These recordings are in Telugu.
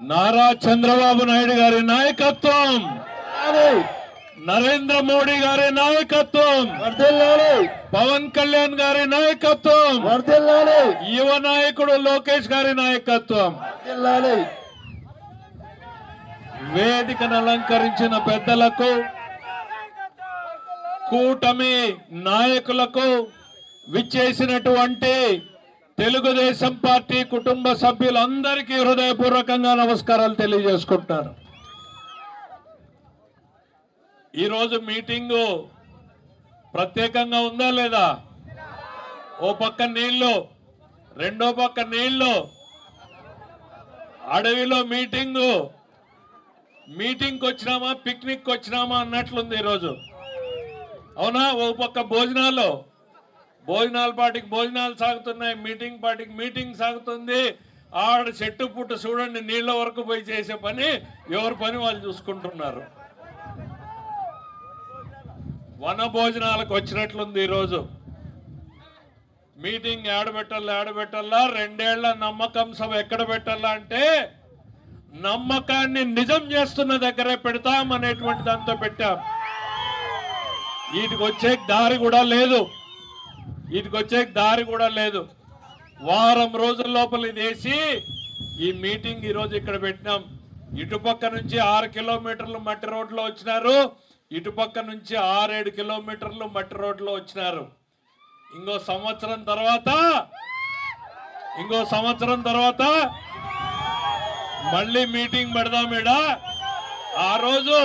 నారా చంద్రబాబు నాయుడు గారి నాయకత్వం, నరేంద్ర మోడీ గారి నాయకత్వం, పవన్ కళ్యాణ్ గారి నాయకత్వం, యువ నాయకుడు లోకేష్ గారి నాయకత్వం, వేదికను అలంకరించిన పెద్దలకు, కూటమి నాయకులకు, విచ్చేసినటువంటి తెలుగుదేశం పార్టీ కుటుంబ సభ్యులందరికీ హృదయపూర్వకంగా నమస్కారాలు తెలియజేసుకుంటున్నారు. ఈరోజు మీటింగు ప్రత్యేకంగా ఉందా లేదా? ఓ పక్క నీళ్లు, రెండో పక్క నీళ్లు, అడవిలో మీటింగ్కి వచ్చినామా పిక్నిక్ వచ్చినామా అన్నట్లుంది ఈరోజు. అవునా? ఓ పక్క భోజనాల పాటికి భోజనాలు సాగుతున్నాయి, మీటింగ్ పాటికి మీటింగ్ సాగుతుంది. ఆడ చెట్టు పుట్టు చూడండి, నీళ్ల వరకు పోయి చేసే పని ఎవరి పని వాళ్ళు చూసుకుంటున్నారు. వన భోజనాలకు వచ్చినట్లుంది ఈరోజు. మీటింగ్ ఏడబెట్టాలా 2 ఏళ్ల నమ్మకం సభ ఎక్కడ పెట్టాలా అంటే నమ్మకాన్ని నిజం చేస్తున్న దగ్గరే పెడతామనేటువంటి దాంతో పెట్టాం. వీటికి వచ్చే దారి కూడా లేదు. వారం రోజుల లోపల ఇదేసి ఈ మీటింగ్ ఈరోజు ఇక్కడ పెట్టినాం. ఇటుపక్క నుంచి 6 కిలోమీటర్లు మట్టి రోడ్లో వచ్చినారు, ఇటుపక్క నుంచి 6-7 కిలోమీటర్లు మట్టి రోడ్లో వచ్చినారు. ఇంకో సంవత్సరం తర్వాత మళ్ళీ మీటింగ్ పెడదాం. ఆ రోజు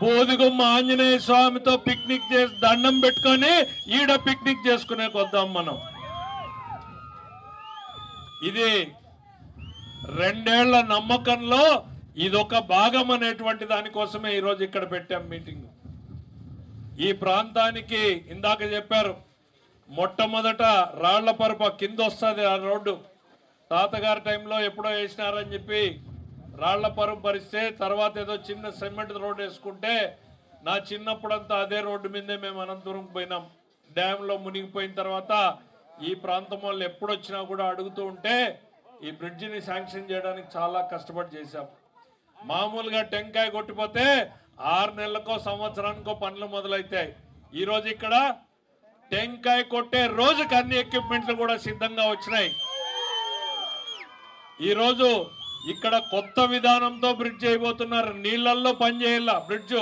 బోధిగుమ్మ ఆంజనేయ స్వామితో పిక్నిక్ చేసి దండం పెట్టుకొని ఈడ పిక్నిక్ చేసుకునే కొద్దాం మనం. ఇది 2 ఏళ్ల నమ్మకంలో ఇదొక భాగం అనేటువంటి దానికోసమే ఈరోజు ఇక్కడ పెట్టాం మీటింగ్. ఈ ప్రాంతానికి ఇందాక చెప్పారు, మొట్టమొదట రాళ్లపరప కింద వస్తుంది ఆ రోడ్డు. తాతగారి టైంలో ఎప్పుడో వేసినారని చెప్పి రాళ్లపరపు పరిస్తే తర్వాత ఏదో చిన్న సిమెంట్ రోడ్డు వేసుకుంటే నా చిన్నప్పుడంతా అదే రోడ్డు మీదే మేము అనంతపురం పోయినాం. డ్యాంలో మునిగిపోయిన తర్వాత ఈ ప్రాంతం వాళ్ళు ఎప్పుడొచ్చినా కూడా అడుగుతూ ఉంటే ఈ బ్రిడ్జిని శాంక్షన్ చేయడానికి చాలా కష్టపడి చేశాం. మామూలుగా టెంకాయ కొట్టిపోతే 6 నెలలకో సంవత్సరానికో పనులు మొదలైతాయి. ఈరోజు ఇక్కడ టెంకాయ కొట్టే రోజుకి అన్ని ఎక్విప్మెంట్లు కూడా సిద్ధంగా వచ్చినాయి. ఈరోజు ఇక్కడ కొత్త విధానంతో బ్రిడ్జ్ చేయబోతున్నారు. నీళ్లల్లో పనిచేయాల బ్రిడ్జ్,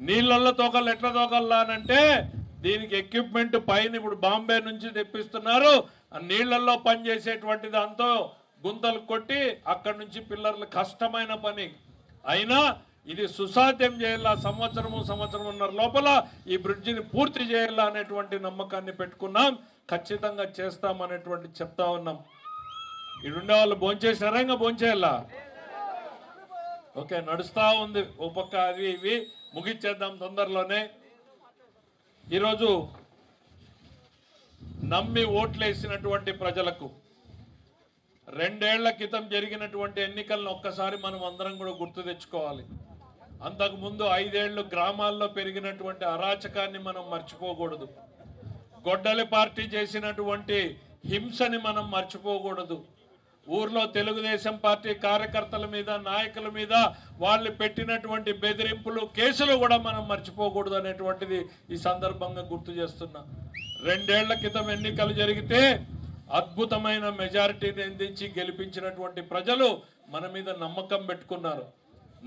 నీళ్లలో తోకలు ఎట్లా తోకల్లా అంటే దీనికి ఎక్విప్మెంట్ పైన ఇప్పుడు బాంబే నుంచి తెప్పిస్తున్నారు. ఆ నీళ్లలో పనిచేసేటువంటి దాంతో గుంతలు కొట్టి అక్కడి నుంచి పిల్లర్లు, కష్టమైన పని అయినా ఇది సుసాధ్యం చేయాలా. సంవత్సరమున్నర లోపల ఈ బ్రిడ్జిని పూర్తి చేయాలా అనేటువంటి నమ్మకాన్ని పెట్టుకున్నాం. ఖచ్చితంగా చేస్తామనేటువంటి చెప్తా ఉన్నాం. ఇడుండే వాళ్ళు భోంచేసినారా? ఇంకా భోంచేయాలా? ఓకే, నడుస్తా ఉంది. ఓ పక్క అవి ఇవి ముగిచ్చేద్దాం తొందరలోనే. ఈరోజు నమ్మి ఓట్లేసినటువంటి ప్రజలకు 2 ఏళ్ల క్రితం జరిగినటువంటి ఎన్నికలను ఒక్కసారి మనం అందరం కూడా గుర్తు తెచ్చుకోవాలి. అంతకుముందు 5 ఏళ్లు గ్రామాల్లో పెరిగినటువంటి అరాచకాన్ని మనం మర్చిపోకూడదు. గొడ్డలి పార్టీ చేసినటువంటి హింసని మనం మర్చిపోకూడదు. ఊర్లో తెలుగుదేశం పార్టీ కార్యకర్తల మీద, నాయకుల మీద వాళ్ళు పెట్టినటువంటి బెదిరింపులు, కేసులు కూడా మనం మర్చిపోకూడదు అనేటువంటిది ఈ సందర్భంగా గుర్తు చేస్తున్నా. 2 ఏళ్ల క్రితం ఎన్నికలు జరిగితే అద్భుతమైన మెజారిటీని అందించి గెలిపించినటువంటి ప్రజలు మన మీద నమ్మకం పెట్టుకున్నారు.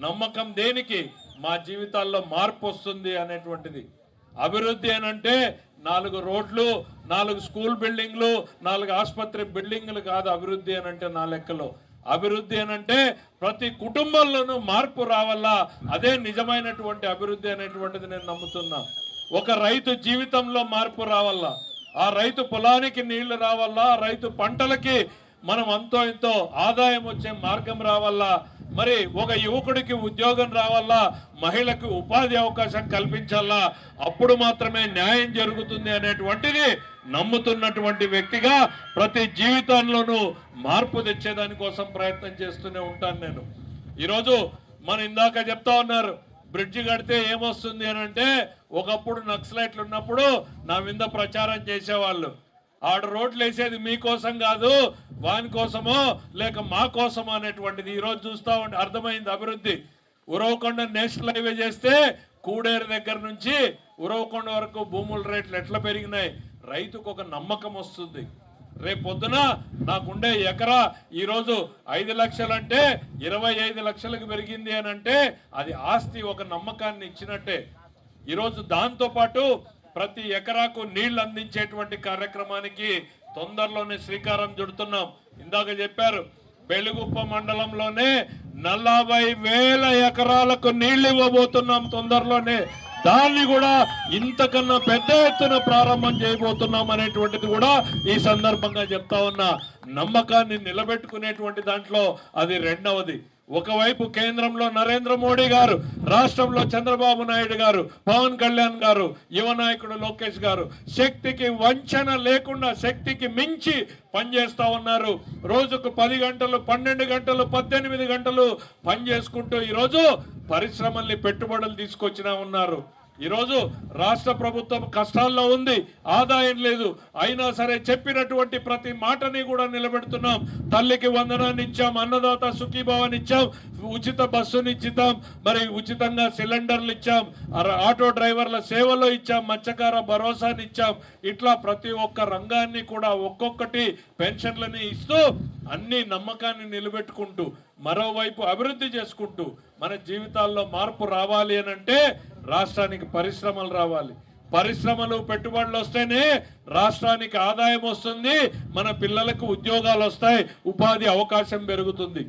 నమ్మకం దేనికి? మా జీవితాల్లో మార్పు వస్తుంది అనేటువంటిది. అభివృద్ధి అనంటే 4 రోడ్లు, 4 స్కూల్ బిల్డింగ్లు, 4 ఆసుపత్రి బిల్డింగ్లు కాదు అభివృద్ధి అనంటే. నా లెక్కలో అభివృద్ధి అనంటే ప్రతి కుటుంబంలోనూ మార్పు రావాలా. అదే నిజమైనటువంటి అభివృద్ధి అనేటువంటిది నేను నమ్ముతున్నా. ఒక రైతు జీవితంలో మార్పు రావాలా, ఆ రైతు పొలానికి నీళ్లు రావాలా, రైతు పంటలకి మనం అంతో ఇంతో ఆదాయం వచ్చే మార్గం రావాలా, మరి ఒక యువకుడికి ఉద్యోగం రావాలా, మహిళకు ఉపాధి అవకాశం కల్పించాలా. అప్పుడు మాత్రమే న్యాయం జరుగుతుంది అనేటువంటిది నమ్ముతున్నటువంటి వ్యక్తిగా ప్రతి జీవితంలోనూ మార్పు తెచ్చేదానికోసం ప్రయత్నం చేస్తూనే ఉంటాను నేను. ఈరోజు మన ఇందాక చెప్తా ఉన్నారు, బ్రిడ్జి కడితే ఏమొస్తుంది అని అంటే, ఒకప్పుడు నక్సలైట్లు ఉన్నప్పుడు నా మీద ప్రచారం చేసేవాళ్ళు. ఆడ రోడ్లు వేసేది మీకోసం కాదు, వాని కోసమో లేక మా కోసమో అనేటువంటిది ఈరోజు చూస్తా ఉంటే అర్థమైంది. అభివృద్ధి ఉరవకొండ నేషనల్ హైవే చేస్తే కూడేరు దగ్గర నుంచి ఉరవకొండ వరకు భూముల రేట్లు ఎట్లా పెరిగినాయి, రైతుకు ఒక నమ్మకం వస్తుంది. రేపు పొద్దున నాకుండే ఎకరా ఈరోజు 5 లక్షలంటే 25 లక్షలకు పెరిగింది అని అంటే అది ఆస్తి, ఒక నమ్మకాన్ని ఇచ్చినట్టే. ఈరోజు దాంతో పాటు ప్రతి ఎకరాకు నీళ్లు అందించేటువంటి కార్యక్రమానికి తొందరలోనే శ్రీకారం చుడుతున్నాం. ఇందాక చెప్పారు బెలుగుప్ప మండలంలోనే 40,000 ఎకరాలకు నీళ్లు ఇవ్వబోతున్నాం తొందరలోనే. దాన్ని కూడా ఇంతకన్నా పెద్ద ఎత్తున ప్రారంభం చేయబోతున్నాం అనేటువంటిది కూడా ఈ సందర్భంగా చెప్తా ఉన్నా. నమ్మకాన్ని నిలబెట్టుకునేటువంటి దాంట్లో అది రెండవది. ఒకవైపు కేంద్రంలో నరేంద్ర మోడీ గారు, రాష్ట్రంలో చంద్రబాబు నాయుడు గారు, పవన్ కళ్యాణ్ గారు, యువ నాయకుడు లోకేష్ గారు శక్తికి వంచన లేకుండా శక్తికి మించి పనిచేస్తా ఉన్నారు. రోజుకు 10 గంటలు, 12 గంటలు, 18 గంటలు పనిచేసుకుంటూ ఈరోజు పరిశ్రమల్ని, పెట్టుబడులు తీసుకొచ్చినా ఉన్నారు. ఈరోజు రాష్ట్ర ప్రభుత్వం కష్టాల్లో ఉంది, ఆదాయం లేదు, అయినా సరే చెప్పినటువంటి ప్రతి మాటని కూడా నిలబెడుతున్నాం. తల్లికి వందనాన్ని ఇచ్చాం, అన్నదాత సుఖీభావాన్ని ఇచ్చాం, ఉచిత బస్సుని ఇచ్చాం, మరి ఉచితంగా సిలిండర్లు ఇచ్చాం, ఆటో డ్రైవర్ల సేవలో ఇచ్చాం, మత్స్యకార భరోసాని ఇచ్చాం. ఇట్లా ప్రతి ఒక్క రంగాన్ని కూడా ఒక్కొక్కటి పెన్షన్లని ఇస్తూ అన్ని నమ్మకాన్ని నిలబెట్టుకుంటూ మరోవైపు అభివృద్ధి చేసుకుంటూ మన జీవితాల్లో మార్పు రావాలి అని అంటే రాష్ట్రానికి పరిశ్రమలు రావాలి. పరిశ్రమలు, పెట్టుబడులు వస్తేనే రాష్ట్రానికి ఆదాయం వస్తుంది, మన పిల్లలకు ఉద్యోగాలు వస్తాయి, ఉపాధి అవకాశం పెరుగుతుంది.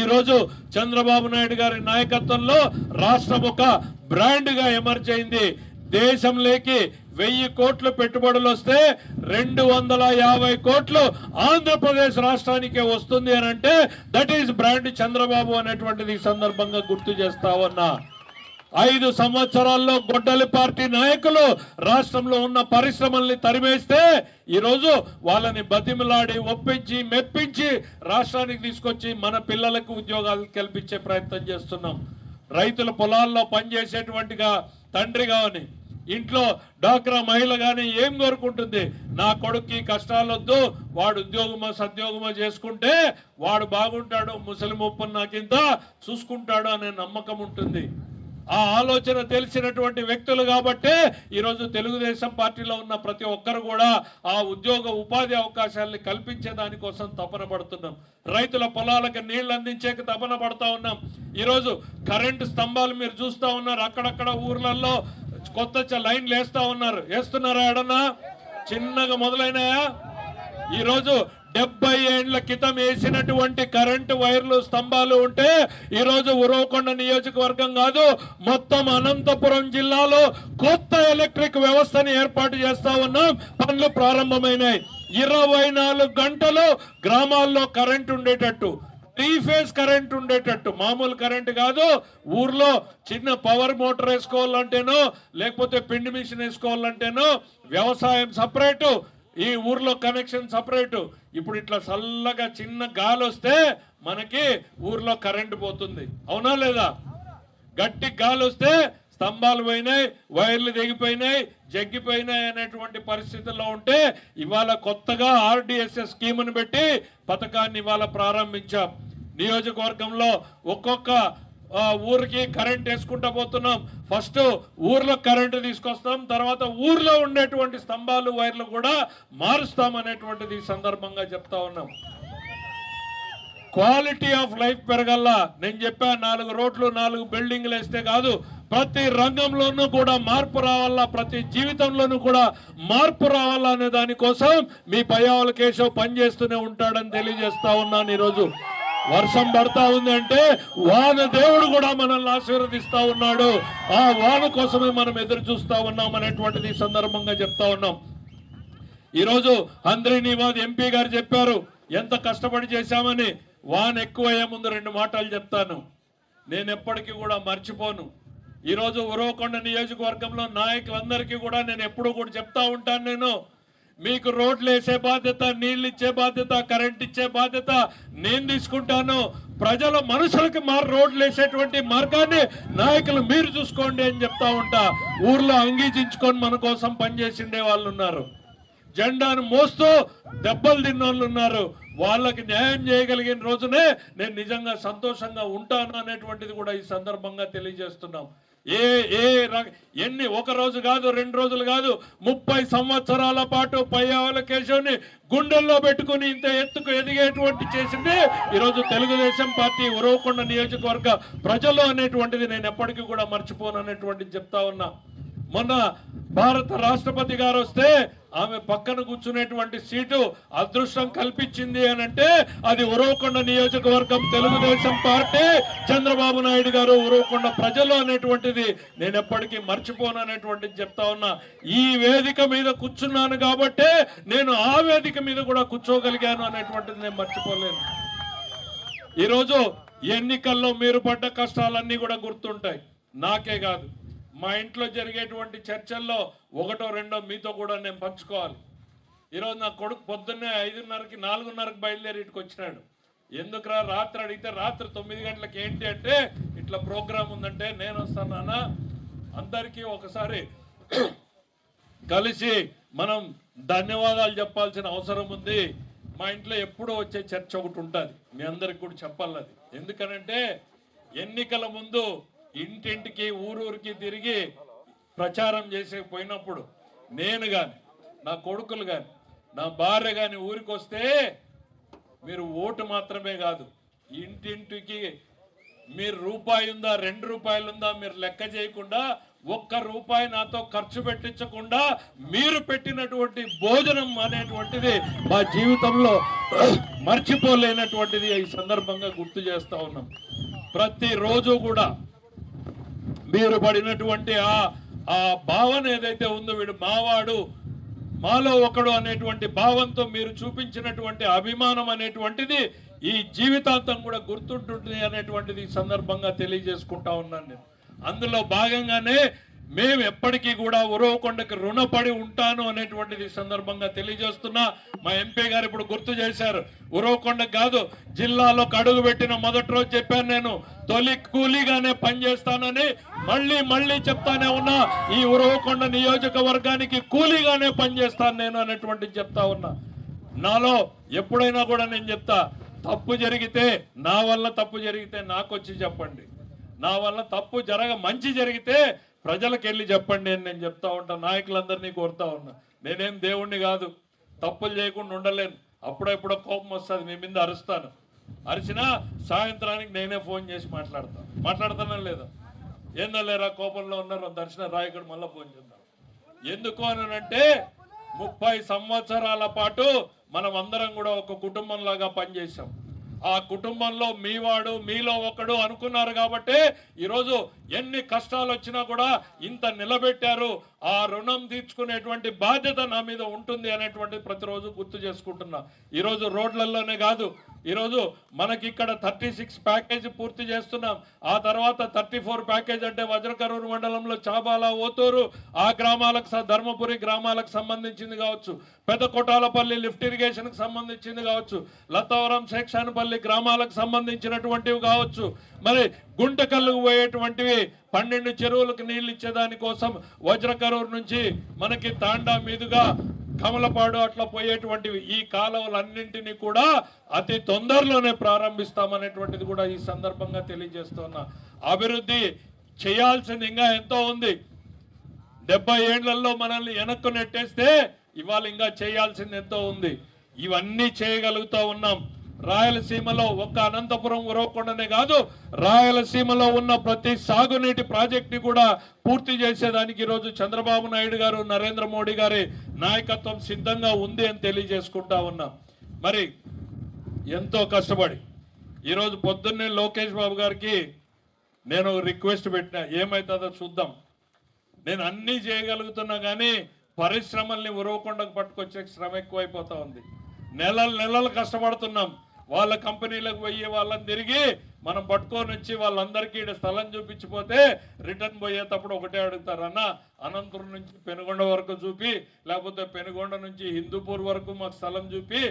ఈరోజు చంద్రబాబు నాయుడు గారి నాయకత్వంలో రాష్ట్రం ఒక బ్రాండ్ గా ఎమర్జ్ అయింది. దేశంలోకి 1000 కోట్ల పెట్టుబడులు వస్తే 250 కోట్లు ఆంధ్రప్రదేశ్ రాష్ట్రానికే వస్తుంది అని అంటే దట్ ఈస్ బ్రాండ్ చంద్రబాబు అనేటువంటిది ఈ సందర్భంగా గుర్తు చేస్తా ఉన్నా. 5 సంవత్సరాల్లో గొడ్డలి పార్టీ నాయకులు రాష్ట్రంలో ఉన్న పరిశ్రమల్ని తరిమేస్తే ఈరోజు వాళ్ళని బతిమలాడి, ఒప్పించి, మెప్పించి రాష్ట్రానికి తీసుకొచ్చి మన పిల్లలకు ఉద్యోగాలు కల్పించే ప్రయత్నం చేస్తున్నాం. రైతుల పొలాల్లో పనిచేసేటువంటిగా తండ్రి కావని, ఇంట్లో డాక్రా మహిళ కానీ ఏం కోరుకుంటుంది, నా కొడుక్కి కష్టాలు వద్దు, వాడు ఉద్యోగమో సద్యోగమో చేసుకుంటే వాడు బాగుంటాడు, ముసలి ముప్పని నాకింత చూసుకుంటాడు అనే నమ్మకం ఉంటుంది. ఆ ఆలోచన తెలిసినటువంటి వ్యక్తులు కాబట్టే ఈరోజు తెలుగుదేశం పార్టీలో ఉన్న ప్రతి ఒక్కరు కూడా ఆ ఉద్యోగ ఉపాధి అవకాశాలని కల్పించే దానికోసం తపన పడుతున్నాం. రైతుల పొలాలకు నీళ్లు అందించేకి తపన పడతా ఉన్నాం. ఈరోజు కరెంటు స్తంభాలు మీరు చూస్తా ఉన్నారు, అక్కడక్కడ ఊర్లలో కొత్త లైన్లు వేస్తా ఉన్నారు. వేస్తున్నారా? ఎడన్నా చిన్నగా మొదలైనాయా? ఈరోజు 70 ఏళ్ల క్రితం వేసినటువంటి కరెంటు వైర్లు, స్తంభాలు ఉంటే ఈరోజు ఉరవకొండ నియోజకవర్గం కాదు, మొత్తం అనంతపురం జిల్లాలో కొత్త ఎలక్ట్రిక్ వ్యవస్థని ఏర్పాటు చేస్తా ఉన్నాం. పనులు ప్రారంభమైనాయి. 24 గంటలు గ్రామాల్లో కరెంట్ ఉండేటట్టు, 3 ఫేజ్ కరెంట్ ఉండేటట్టు, మామూలు కరెంట్ కాదు. ఊర్లో చిన్న పవర్ మోటార్ వేసుకోవాలంటేనో లేకపోతే పిండి మిషన్ వేసుకోవాలంటేనో వ్యవసాయం సపరేటు, ఈ ఊర్లో కనెక్షన్ సపరేటు. ఇప్పుడు ఇట్లా చల్లగా చిన్న గాలి వస్తే మనకి ఊర్లో కరెంటు పోతుంది, అవునా లేదా? గట్టి గాలి వస్తే స్తంభాలు పోయినాయి, వైర్లు తెగిపోయినాయి, జగ్గిపోయినాయి అనేటువంటి పరిస్థితుల్లో ఉంటే ఇవాళ కొత్తగా ఆర్డిఎస్ఎస్ స్కీమ్ను పెట్టి పథకాన్ని ఇవాళ ప్రారంభించాం. నియోజకవర్గంలో ఒక్కొక్క ఊరికి కరెంట్ వేసుకుంటా పోతున్నాం. ఫస్ట్ ఊర్లో కరెంటు తీసుకొస్తాం, తర్వాత ఊర్లో ఉండేటువంటి స్తంభాలు, వైర్లు కూడా మారుస్తాం అనేటువంటిది ఈ సందర్భంగా చెప్తా ఉన్నాం. క్వాలిటీ ఆఫ్ లైఫ్ పెరగల్లా. నేను చెప్పా 4 రోడ్లు 4 బిల్డింగ్లు వేస్తే కాదు, ప్రతి రంగంలోనూ కూడా మార్పు రావాలా, ప్రతి జీవితంలోనూ కూడా మార్పు రావాలా అనే దానికోసం మీ పయ్యావుల కేశవ్ పనిచేస్తూనే ఉంటాడని తెలియజేస్తా ఉన్నాను. ఈరోజు వర్షం పడతా ఉంది అంటే వాన దేవుడు కూడా మనల్ని ఆశీర్వదిస్తా ఉన్నాడు. ఆ వాన కోసమే మనం ఎదురు చూస్తా ఉన్నాం అనేటువంటిది ఈ సందర్భంగా చెప్తా ఉన్నాం. ఈరోజు హంద్రీనీవాద్ ఎంపీ గారు చెప్పారు ఎంత కష్టపడి చేశామని. వాన ఎక్కువ అయ్యే ముందు 2 మాటలు చెప్తాను, నేను ఎప్పటికీ కూడా మర్చిపోను. ఈరోజు ఉరవకొండ నియోజకవర్గంలో నాయకులందరికీ కూడా నేను ఎప్పుడు కూడా చెప్తా ఉంటాను, నేను మీకు రోడ్లు వేసే బాధ్యత, నీళ్ళు ఇచ్చే బాధ్యత, కరెంట్ ఇచ్చే బాధ్యత నేను తీసుకుంటాను. ప్రజల మనుషులకి రోడ్లు వేసేటువంటి మార్గాన్ని నాయకులు మీరు చూసుకోండి అని చెప్తా ఉంటా. ఊర్లో అంగీజించుకొని మన కోసం పనిచేసిండే వాళ్ళు ఉన్నారు. జెండాను మోస్తూ దెబ్బలు తిన్నోళ్ళు ఉన్నారు. వాళ్ళకి న్యాయం చేయగలిగిన రోజునే నేను నిజంగా సంతోషంగా ఉంటాను అనేటువంటిది కూడా ఈ సందర్భంగా తెలియజేస్తున్నాం. ఎన్ని ఒక రోజు కాదు, 2 రోజులు కాదు, 30 సంవత్సరాల పాటు పయ్యావుల కేశవ్ని గుండెల్లో పెట్టుకుని ఇంత ఎత్తుకు ఎదిగేటువంటి చేసింది ఈరోజు తెలుగుదేశం పార్టీ ఉరవకొండ నియోజకవర్గ ప్రజలు అనేటువంటిది నేను ఎప్పటికీ కూడా మర్చిపోను అనేటువంటిది చెప్తా ఉన్నా. మొన్న భారత రాష్ట్రపతి గారు వస్తే ఆమె పక్కన కూర్చునేటువంటి సీటు అదృష్టం కల్పించింది అని అంటే అది ఉరవకొండ నియోజకవర్గం తెలుగుదేశం పార్టీ, చంద్రబాబు నాయుడు గారు, ఉరవకొండ ప్రజలు అనేటువంటిది నేను ఎప్పటికీ మర్చిపోను అనేటువంటిది చెప్తా ఉన్నా. ఈ వేదిక మీద కూర్చున్నాను కాబట్టే నేను ఆ వేదిక మీద కూడా కూర్చోగలిగాను అనేటువంటిది నేను మర్చిపోలేను. ఈరోజు ఎన్నికల్లో మీరు పడ్డ కష్టాలన్నీ కూడా గుర్తుంటాయి. నాకే కాదు, మా ఇంట్లో జరిగేటువంటి చర్చల్లో 1, 2 మీతో కూడా నేను పంచుకోవాలి. ఈరోజు నా కొడుకు పొద్దున్నే 5:30కి 4:30కి బయలుదేరి ఇటుకు వచ్చినాడు. ఎందుకురా రాత్రి అడిగితే రాత్రి 9 గంటలకు ఏంటి అంటే ఇట్లా ప్రోగ్రాం ఉందంటే నేను వస్తానా, అందరికీ ఒకసారి కలిసి మనం ధన్యవాదాలు చెప్పాల్సిన అవసరం ఉంది. మా ఇంట్లో ఎప్పుడూ వచ్చే చర్చ ఒకటి ఉంటుంది, మీ అందరికి కూడా చెప్పాలి. అది ఎందుకనంటే ఎన్నికల ముందు ఇంటింటికి ఊరూరికి తిరిగి ప్రచారం చేసే పోయినప్పుడు నేను కానీ, నా కొడుకులు కానీ, నా భార్య కానీ ఊరికి వస్తే మీరు ఓటు మాత్రమే కాదు, ఇంటింటికి మీరు రూపాయి ఉందా 2 రూపాయలు ఉందా మీరు లెక్క చేయకుండా, 1 రూపాయి నాతో ఖర్చు పెట్టించకుండా మీరు పెట్టినటువంటి భోజనం అనేటువంటిది మా జీవితంలో మర్చిపోలేనటువంటిది ఈ సందర్భంగా గుర్తు చేస్తా ఉన్నాం. ప్రతిరోజు కూడా మీరు పడినటువంటి ఆ భావన ఏదైతే ఉందో, వీడు మావాడు, మాలో ఒకడు అనేటువంటి భావంతో మీరు చూపించినటువంటి అభిమానం అనేటువంటిది ఈ జీవితాంతం కూడా గుర్తుంటుంది అనేటువంటిది ఈ సందర్భంగా తెలియజేసుకుంటా ఉన్నాను నేను. అందులో భాగంగానే మేము ఎప్పటికీ కూడా ఉరవకొండకి రుణపడి ఉంటాను అనేటువంటిది సందర్భంగా తెలియజేస్తున్నా. మా ఎంపీ గారు ఇప్పుడు గుర్తు చేశారు, ఉరవకొండకు కాదు జిల్లాలో అడుగు పెట్టిన మొదటి రోజు చెప్పాను నేను, తొలి కూలీగానే పనిచేస్తానని. మళ్ళీ చెప్తానే ఉన్నా, ఈ ఉరవకొండ నియోజకవర్గానికి కూలీగానే పనిచేస్తాను నేను అనేటువంటిది చెప్తా ఉన్నా. నాలో ఎప్పుడైనా కూడా నేను చెప్తా, తప్పు జరిగితే, నా వల్ల తప్పు జరిగితే నాకు వచ్చి చెప్పండి, నా వల్ల తప్పు మంచి జరిగితే ప్రజలకు వెళ్ళి చెప్పండి అని నేను చెప్తా ఉంటా. నాయకులందరినీ కోరుతా ఉన్నా. నేనేం దేవుణ్ణి కాదు, తప్పులు చేయకుండా ఉండలేను. అప్పుడెప్పుడో కోపం వస్తుంది, మీ మీద అరుస్తాను. అరిచినా సాయంత్రానికి నేనే ఫోన్ చేసి మాట్లాడతానా లేదా? ఏందో లేరా కోపంలో ఉన్నారు, దర్శన రాయకుడు మళ్ళీ ఫోన్ చేద్దాం. ఎందుకు అనంటే 30 సంవత్సరాల పాటు మనం అందరం కూడా ఒక కుటుంబంలాగా పనిచేసాం. ఆ కుటుంబంలో మీవాడు, మీలో ఒకడు అనుకున్నారు కాబట్టి ఈరోజు ఎన్ని కష్టాలు వచ్చినా కూడా ఇంత నిలబెట్టారు. ఆ రుణం తీర్చుకునేటువంటి బాధ్యత నా మీద ఉంటుంది అనేటువంటి ప్రతిరోజు గుర్తు చేసుకుంటున్నా. ఈరోజు రోడ్లలోనే కాదు, ఈరోజు మనకి ఇక్కడ 36 ప్యాకేజీ పూర్తి చేస్తున్నాం. ఆ తర్వాత 34 ప్యాకేజ్ అంటే వజ్రకరూరు మండలంలో చాబాల, ఓతూరు ఆ గ్రామాలకు, ధర్మపురి గ్రామాలకు సంబంధించింది కావచ్చు, పెద్ద కొట్టాలపల్లి లిఫ్ట్ ఇరిగేషన్కి సంబంధించింది కావచ్చు, లతవరం, శేక్షానపల్లి గ్రామాలకు సంబంధించినటువంటివి కావచ్చు, మరి గుంటకల్లుకు పోయేటువంటివి 12 చెరువులకు నీళ్లు ఇచ్చేదాని కోసం వజ్రకరూరు నుంచి మనకి తాండా మీదుగా కమలపాడు అట్లా పోయేటువంటివి ఈ కాలువలన్నింటినీ కూడా అతి తొందరలోనే ప్రారంభిస్తామనేటువంటిది కూడా ఈ సందర్భంగా తెలియజేస్తున్నా. అభివృద్ధి చేయాల్సింది ఇంకా ఎంతో ఉంది. 70 ఏళ్లలో మనల్ని వెనక్కు నెట్టేస్తే ఇవాళ ఇంకా చేయాల్సింది ఎంతో ఉంది. ఇవన్నీ చేయగలుగుతూ ఉన్నాం. రాయలసీమలో ఒక్క అనంతపురం, ఉరవకొండనే కాదు, రాయలసీమలో ఉన్న ప్రతి సాగునీటి ప్రాజెక్ట్ కూడా పూర్తి చేసేదానికి ఈరోజు చంద్రబాబు నాయుడు గారు, నరేంద్ర మోడీ గారి నాయకత్వం సిద్ధంగా ఉంది అని తెలియజేసుకుంటా ఉన్నాం. మరి ఎంతో కష్టపడి ఈరోజు పొద్దున్నే లోకేష్ బాబు గారికి నేను రిక్వెస్ట్ పెట్టినా, ఏమవుతుందో చూద్దాం, నేను అన్నీ చేయగలుగుతున్నా కానీ పరిశ్రమల్ని ఉరవకొండకు పట్టుకొచ్చే శ్రమ ఎక్కువైపోతా ఉంది. నెలలు కష్టపడుతున్నాం. వాళ్ళ కంపెనీలకు పోయి వాళ్ళని తిరిగి మనం పట్టుకొని వచ్చి వాళ్ళందరికీ స్థలం చూపించిపోతే రిటర్న్ పోయేటప్పుడు ఒకటే అడుగుతారు, అన్న అనంతపురం నుంచి పెనుగొండ వరకు చూపి, లేకపోతే పెనుగొండ నుంచి హిందూపూర్ వరకు మాకు స్థలం చూపి.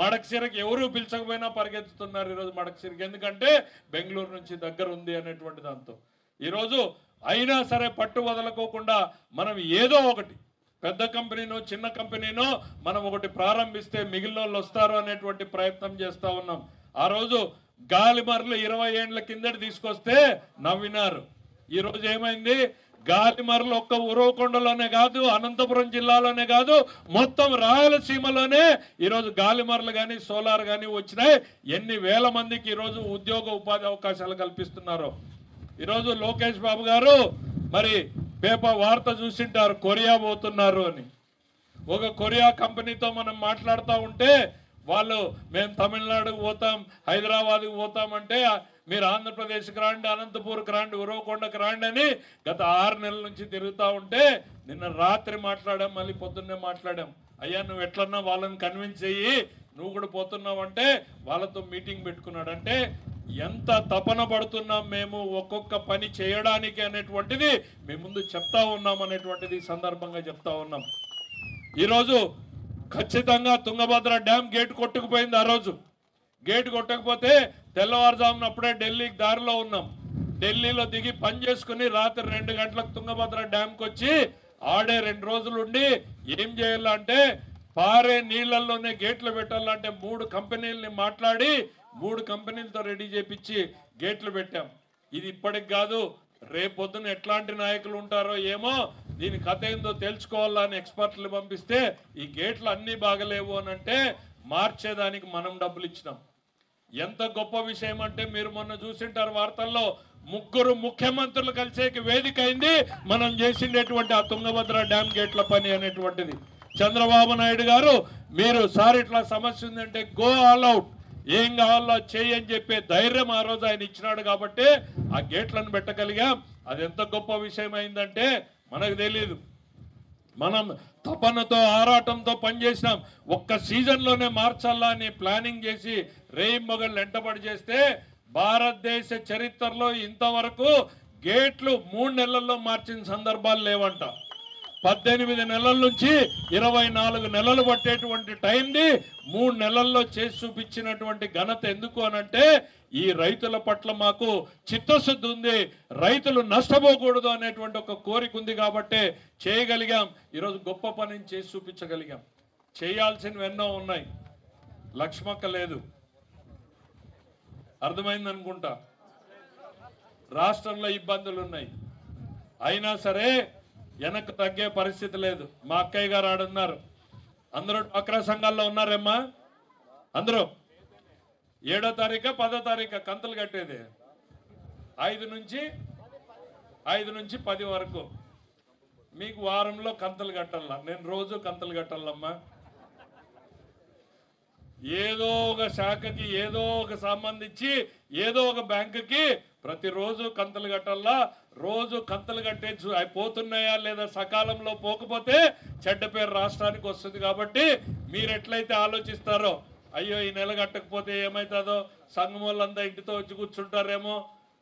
మడకశిరకు ఎవరు పిలిచకపోయినా పరిగెత్తుతున్నారు ఈరోజు మడకశిరకు, ఎందుకంటే బెంగళూరు నుంచి దగ్గర ఉంది అనేటువంటి దాంతో. ఈరోజు అయినా సరే పట్టు వదలకోకుండా మనం ఏదో ఒకటి పెద్ద కంపెనీనో చిన్న కంపెనీనో మనం ఒకటి ప్రారంభిస్తే మిగిలిన వాళ్ళు వస్తారు అనేటువంటి ప్రయత్నం చేస్తా ఉన్నాం. ఆ రోజు గాలిమర్లు 20 ఏండ్ల కిందటి తీసుకొస్తే నవ్వినారు. ఈ రోజు ఏమైంది? గాలిమర్లు ఒక్క ఉరవకొండలోనే కాదు, అనంతపురం జిల్లాలోనే కాదు, మొత్తం రాయలసీమలోనే ఈరోజు గాలిమర్లు కానీ సోలార్ కానీ వచ్చినాయి. ఎన్ని వేల మందికి ఈరోజు ఉద్యోగ ఉపాధి అవకాశాలు కల్పిస్తున్నారు. ఈరోజు లోకేష్ బాబు గారు మరి పేపర్ వార్త చూసింటారు, కొరియా పోతున్నారు అని. ఒక కొరియా కంపెనీతో మనం మాట్లాడుతూ ఉంటే వాళ్ళు మేము తమిళనాడుకు పోతాం, హైదరాబాద్కు పోతామంటే మీరు ఆంధ్రప్రదేశ్కి రాండి, అనంతపూర్కి రాండి, ఉరవకొండకు రాండి అని గత 6 నెలల నుంచి తిరుగుతూ ఉంటే నిన్న రాత్రి మాట్లాడాం, మళ్ళీ పొద్దున్నే మాట్లాడాం. అయ్యా నువ్వు ఎట్లన్నా వాళ్ళని కన్విన్స్ చెయ్యి, నువ్వు కూడా పోతున్నావు అంటే వాళ్ళతో మీటింగ్ పెట్టుకున్నాడు. అంటే ఎంత తపన పడుతున్నాం మేము ఒక్కొక్క పని చేయడానికి అనేటువంటిది మేము ముందు చెప్తా ఉన్నాం అనేటువంటిది సందర్భంగా చెప్తా ఉన్నాం. ఈరోజు ఖచ్చితంగా తుంగభద్ర డ్యామ్ గేట్ కొట్టుకుపోయింది. ఆ రోజు గేట్ కొట్టకపోతే తెల్లవారుజామున అప్పుడే ఢిల్లీకి దారిలో ఉన్నాం. ఢిల్లీలో దిగి పని చేసుకుని రాత్రి 2 గంటలకు తుంగభద్ర డ్యామ్కి వచ్చి ఆడే 2 రోజులు ఉండి ఏం చేయాలంటే పారే నీళ్లలోనే గేట్లు పెట్టాలంటే 3 కంపెనీలని మాట్లాడి 3 కంపెనీలతో రెడీ చేపించి గేట్లు పెట్టాం. ఇది ఇప్పటికి కాదు, రేపొద్దున ఎట్లాంటి నాయకులు ఉంటారో ఏమో, దీని కథ ఏందో తెలుసుకోవాలని ఎక్స్పర్ట్లు పంపిస్తే ఈ గేట్లు అన్నీ బాగలేవు అని అంటే మార్చేదానికి మనం డబ్బులు ఇచ్చినాం. ఎంత గొప్ప విషయం అంటే మీరు మొన్న చూసింటారు వార్తల్లో, 3 ముఖ్యమంత్రులు కలిసేకి వేదిక అయింది మనం చేసినటువంటి ఆ తుంగభద్ర డ్యామ్ గేట్ల పని అనేటువంటిది. చంద్రబాబు నాయుడు గారు మీరు సార్ ఇట్లా సమస్య ఉందంటే గో ఆల్ అవుట్, ఏం కావాలో చేయి అని చెప్పే ధైర్యం ఆ రోజు ఆయన ఇచ్చినాడు కాబట్టి ఆ గేట్లను పెట్టగలిగాం. అది ఎంత గొప్ప విషయం అయిందంటే మనకు తెలియదు. మనం తపనతో ఆరాటంతో పనిచేసినాం. ఒక్క సీజన్లోనే మార్చాలా అని ప్లానింగ్ చేసి రేయింబగళ్ళు వెంటబడి చేస్తే భారతదేశ చరిత్రలో ఇంతవరకు గేట్లు 3 నెలల్లో మార్చిన సందర్భాలు లేవంట. 18 నెలల నుంచి 24 నెలలు పట్టేటువంటి టైంని 3 నెలల్లో చేసి చూపించినటువంటి ఘనత ఎందుకు అనంటే ఈ రైతుల పట్ల మాకు చిత్తశుద్ధి ఉంది, రైతులు నష్టపోకూడదు అనేటువంటి ఒక కోరిక ఉంది కాబట్టి చేయగలిగాం. ఈరోజు గొప్ప పనిని చేసి చూపించగలిగాం. చేయాల్సినవి ఎన్నో ఉన్నాయి, లక్ష్మక్క లేదు, అర్థమైంది అనుకుంటా. రాష్ట్రంలో ఇబ్బందులు ఉన్నాయి, అయినా సరే వెనక్కి తగ్గే పరిస్థితి లేదు. మా అక్కయ్య గారు ఆడున్నారు, అందరూ డ్వాక్రా సంఘాల్లో ఉన్నారేమ్మా, అందరూ 7వ తారీఖు 10వ తారీఖు కంతులు కట్టేది 5 నుంచి 10 వరకు. మీకు వారంలో కంతులు కట్టాల, నేను రోజు కంతులు కట్టాలమ్మా. ఏదో ఒక శాఖకి ఏదో ఒక సంబంధించి ఏదో ఒక బ్యాంకుకి ప్రతిరోజు కంతులు కట్టాలా. రోజు కంతులు కట్టే పోతున్నాయా లేదా సకాలంలో పోకపోతే చెడ్డ పేరు రాష్ట్రానికి వస్తుంది. కాబట్టి మీరు ఎట్లయితే ఆలోచిస్తారో అయ్యో ఈ నెల కట్టకపోతే ఏమవుతుందో, సంఘం వాళ్ళంతా ఇంటితో వచ్చి కూర్చుంటారేమో,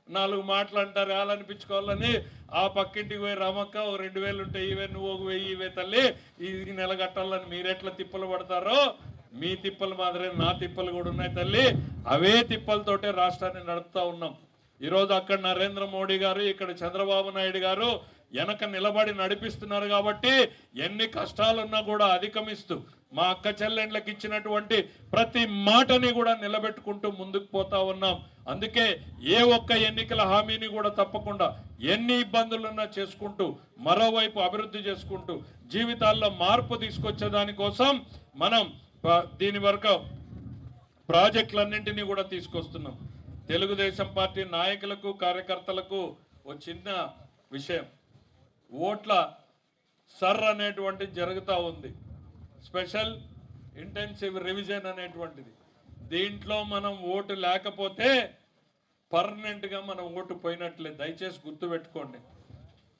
4 మాటలు అంటారు అనిపించుకోవాలని ఆ పక్కింటికి పోయి రమక్క 2000 ఉంటాయి, ఇవే నువ్వు 1000 ఇవే తల్లి ఈ నెల కట్టాలని మీరెట్లా తిప్పలు పడతారో మీ తిప్పలు మాదిరే నా తిప్పలు కూడా ఉన్నాయి తల్లి. అవే తిప్పలతోటే రాష్ట్రాన్ని నడుపుతా ఉన్నాం. ఈరోజు అక్కడ నరేంద్ర మోడీ గారు, ఇక్కడ చంద్రబాబు నాయుడు గారు వెనక నిలబడి నడిపిస్తున్నారు. కాబట్టి ఎన్ని కష్టాలున్నా కూడా అధిగమిస్తూ మా అక్క చెల్లెండ్లకు ఇచ్చినటువంటి ప్రతి మాటని కూడా నిలబెట్టుకుంటూ ముందుకు పోతా ఉన్నాం. అందుకే ఏ ఒక్క ఎన్నికల హామీని కూడా తప్పకుండా ఎన్ని ఇబ్బందులున్నా చేసుకుంటూ మరోవైపు అభివృద్ధి చేసుకుంటూ జీవితాల్లో మార్పు తీసుకొచ్చే దానికోసం మనం దీని వరకు ప్రాజెక్టులన్నింటినీ కూడా తీసుకొస్తున్నాం. తెలుగుదేశం పార్టీ నాయకులకు కార్యకర్తలకు ఒక చిన్న విషయం, ఓట్ల సర్ అనేటువంటిది జరుగుతూ ఉంది, స్పెషల్ ఇంటెన్సివ్ రివిజన్ అనేటువంటిది. దీంట్లో మనం ఓటు లేకపోతే పర్మనెంట్గా మనం ఓటు పోయినట్లే, దయచేసి గుర్తుపెట్టుకోండి.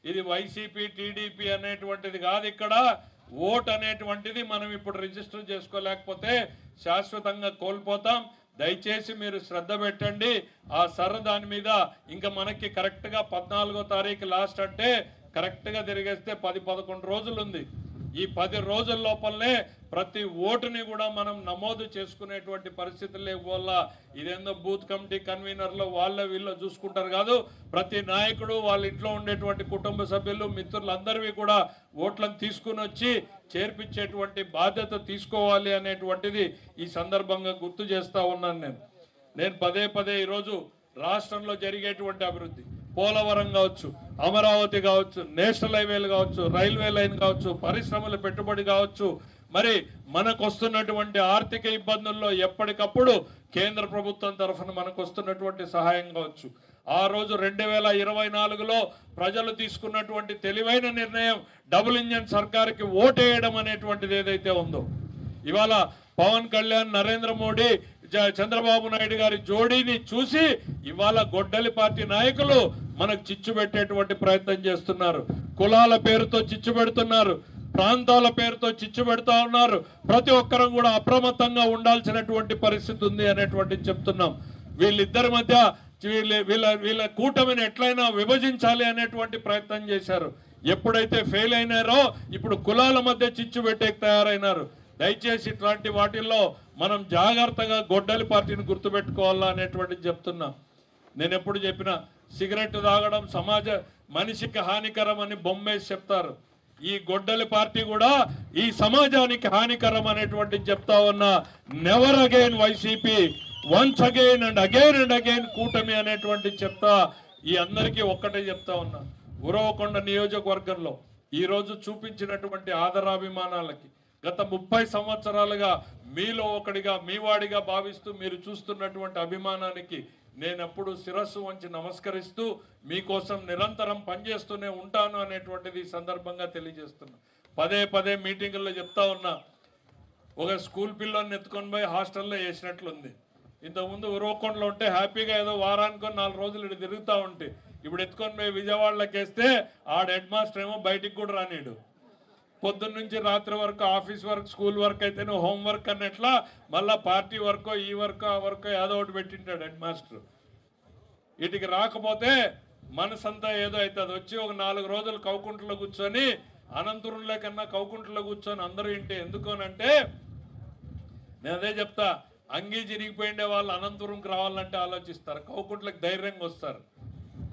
ఇది వైసీపీ టీడీపీ అనేటువంటిది కాదు. ఇక్కడ ఓట్ అనేటువంటిది మనం ఇప్పుడు రిజిస్టర్ చేసుకోలేకపోతే శాశ్వతంగా కోల్పోతాం. దయచేసి మీరు శ్రద్ధ పెట్టండి. ఆ సర్ దాని మీద ఇంకా మనకి కరెక్ట్గా 14వ తారీఖు లాస్ట్ అంటే కరెక్ట్గా తిరిగేస్తే 10-11 రోజులు ఉంది. ఈ 10 రోజుల లోపలనే ప్రతి ఓటుని కూడా మనం నమోదు చేసుకునేటువంటి పరిస్థితులు లేకపోవల్ల ఇదేందో బూత్ కమిటీ కన్వీనర్లు వాళ్ళ వీళ్ళు చూసుకుంటారు కాదు, ప్రతి నాయకుడు వాళ్ళ ఇంట్లో ఉండేటువంటి కుటుంబ సభ్యులు మిత్రులందరివి కూడా ఓట్లను తీసుకుని వచ్చి చేర్పించేటువంటి బాధ్యత తీసుకోవాలి అనేటువంటిది ఈ సందర్భంగా గుర్తు చేస్తా ఉన్నాను. నేను పదే పదే ఈరోజు రాష్ట్రంలో జరిగేటువంటి అభివృద్ధి, పోలవరం కావచ్చు, అమరావతి కావచ్చు, నేషనల్ హైవేలు కావచ్చు, రైల్వే లైన్ కావచ్చు, పరిశ్రమల పెట్టుబడి కావచ్చు, మరి మనకు వస్తున్నటువంటి ఆర్థిక ఇబ్బందుల్లో ఎప్పటికప్పుడు కేంద్ర ప్రభుత్వం తరఫున మనకు వస్తున్నటువంటి సహాయం కావచ్చు, ఆ రోజు 2024లో ప్రజలు తీసుకున్నటువంటి తెలివైన నిర్ణయం డబుల్ ఇంజన్ సర్కార్కి ఓటేయడం అనేటువంటిది ఏదైతే ఉందో, ఇవాళ పవన్ కళ్యాణ్, నరేంద్ర మోడీ, చంద్రబాబు నాయుడు గారి జోడీని చూసి ఇవాళ గొడ్డలి పార్టీ నాయకులు మనకు చిచ్చు పెట్టేటువంటి ప్రయత్నం చేస్తున్నారు. కులాల పేరుతో చిచ్చు పెడుతున్నారు, ప్రాంతాల పేరుతో చిచ్చు పెడతా ఉన్నారు. ప్రతి ఒక్కరం కూడా అప్రమత్తంగా ఉండాల్సినటువంటి పరిస్థితి ఉంది అనేటువంటిది చెప్తున్నాం. వీళ్ళిద్దరి మధ్య వీళ్ళ కూటమిని ఎట్లయినా విభజించాలి అనేటువంటి ప్రయత్నం చేశారు. ఎప్పుడైతే ఫెయిల్ అయినారో ఇప్పుడు కులాల మధ్య చిచ్చు పెట్టే తయారైనారు. దయచేసి ఇట్లాంటి వాటిల్లో మనం జాగ్రత్తగా గొడ్డలి పార్టీని గుర్తుపెట్టుకోవాలా అనేటువంటిది చెప్తున్నా. నేను ఎప్పుడు చెప్పినా సిగరెట్ తాగడం మనిషికి హానికరం అని బొమ్మేసి చెప్తారు. ఈ గొడ్డలి పార్టీ కూడా ఈ సమాజానికి హానికరం అనేటువంటిది చెప్తా ఉన్నా. Never again YCP, once again and again కూటమి అనేటువంటి చెప్తా. ఈ అందరికీ ఒక్కటే చెప్తా ఉన్నా, ఉరవకొండ నియోజకవర్గంలో ఈరోజు చూపించినటువంటి ఆదరాభిమానాలకి గత 30 సంవత్సరాలుగా మీలో ఒకడిగా, మీ వాడిగా భావిస్తూ మీరు చూస్తున్నటువంటి అభిమానానికి నేనెప్పుడు శిరస్సు వంచి నమస్కరిస్తూ మీకోసం నిరంతరం పనిచేస్తూనే ఉంటాను అనేటువంటిది ఈ సందర్భంగా తెలియజేస్తున్నా. పదే పదే మీటింగుల్లో చెప్తా ఉన్నా, ఒక స్కూల్ పిల్లల్ని ఎత్తుకొని పోయి హాస్టల్లో వేసినట్లుంది. ఇంతకుముందు ఉరవకొండలో ఉంటే హ్యాపీగా ఏదో వారానికో 4 రోజులు ఇటు తిరుగుతూ ఉంటే, ఇప్పుడు ఎత్తుకొని పోయి విజయవాడలోకి వేస్తే ఆడ హెడ్ మాస్టర్ ఏమో బయటికి కూడా రానిడు. పొద్దున్న నుంచి రాత్రి వరకు ఆఫీస్ వర్క్, స్కూల్ వర్క్ అయితే నువ్వు హోంవర్క్ అన్నట్లా మళ్ళీ పార్టీ వర్కో, ఈ వర్కో, ఆ వర్కో ఏదో ఒకటి పెట్టింటాడు హెడ్ మాస్టర్. వీటికి రాకపోతే మనసంతా ఏదో అవుతుంది. వచ్చి ఒక 4 రోజులు కౌకుంట్లో కూర్చొని, అనంతపురంలో కన్నా కౌకుంట్లో కూర్చొని అందరూ ఇంటే ఎందుకోనంటే, నేను అదే చెప్తా, అంగీ చిరిగిపోయిండే వాళ్ళు అనంతపురంకి రావాలంటే ఆలోచిస్తారు, కౌకుంట్లకు ధైర్యంగా వస్తారు.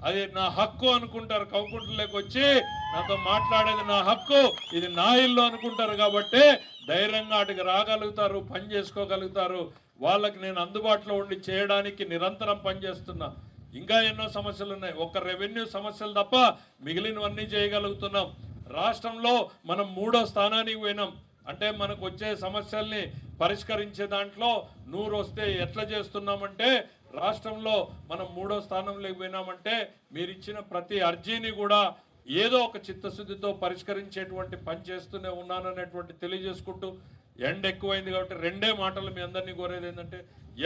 అది నా హక్కు అనుకుంటారు. కౌకుంట్లోకి వచ్చి నాతో మాట్లాడేది నా హక్కు, ఇది నా ఇల్లు అనుకుంటారు. కాబట్టి ధైర్యంగా అటుకు రాగలుగుతారు, పని చేసుకోగలుగుతారు. వాళ్ళకి నేను అందుబాటులో ఉండి చేయడానికి నిరంతరం పనిచేస్తున్నా. ఇంకా ఎన్నో సమస్యలు ఉన్నాయి, ఒక్క రెవెన్యూ సమస్యలు తప్ప మిగిలినవన్నీ చేయగలుగుతున్నాం. రాష్ట్రంలో మనం 3వ స్థానానికి పోయినాం. అంటే మనకు వచ్చే సమస్యల్ని పరిష్కరించే దాంట్లో 100 వస్తే ఎట్లా చేస్తున్నామంటే, రాష్ట్రంలో మనం 3వ స్థానంలోకి పోయినామంటే మీరు ఇచ్చిన ప్రతి అర్జీని కూడా ఏదో ఒక చిత్తశుద్ధితో పరిష్కరించేటువంటి పని చేస్తూనే ఉన్నాననేటువంటి తెలియజేసుకుంటూ, ఎండ ఎక్కువైంది కాబట్టి 2 మాటలు మీ అందరినీ కోరేది ఏంటంటే,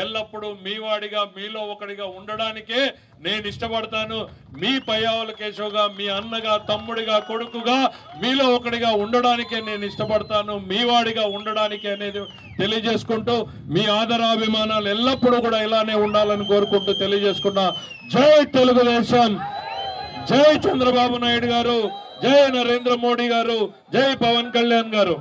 ఎల్లప్పుడూ మీ వాడిగా, మీలో ఒకడిగా ఉండడానికే నేను ఇష్టపడతాను. మీ పయ్యావుల కేశవ్గా, మీ అన్నగా, తమ్ముడిగా, కొడుకుగా మీలో ఒకడిగా ఉండడానికే నేను ఇష్టపడతాను, మీ వాడిగా ఉండడానికే అనేది తెలియజేసుకుంటూ, మీ ఆదరాభిమానాలు ఎల్లప్పుడూ కూడా ఇలానే ఉండాలని కోరుకుంటూ తెలియజేసుకున్నా. జై తెలుగుదేశం, జై చంద్రబాబు నాయుడు గారు, జై నరేంద్ర మోడీ గారు, జై పవన్ కళ్యాణ్ గారు.